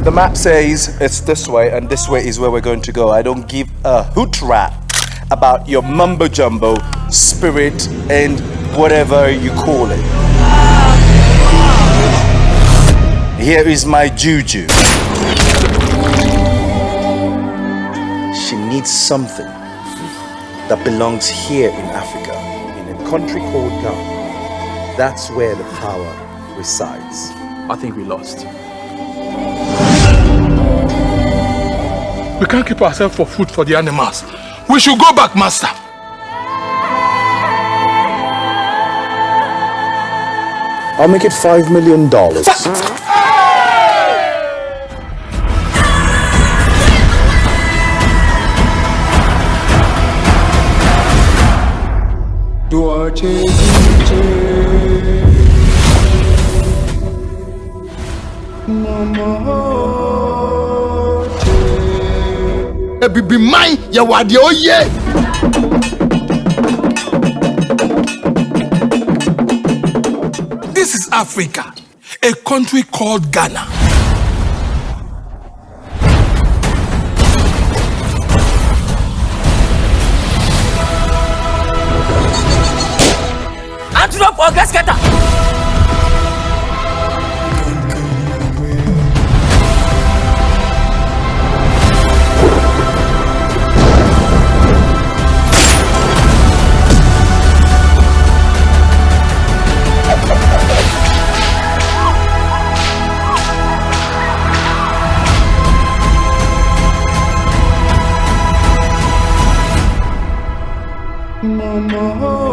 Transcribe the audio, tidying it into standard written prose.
The map says it's this way, and this way is where we're going to go. I don't give a hoot rat about your mumbo jumbo, spirit, and whatever you call it. Here is my juju. She needs something that belongs here in Africa, in a country called Ghana. That's where the power resides. I think we lost. We can't keep ourselves for food for the animals. We should go back, master. I'll make it $5 million. Be mine, ya wadi oye. This is Africa, a country called Ghana. Antelope or Gascata? Mama.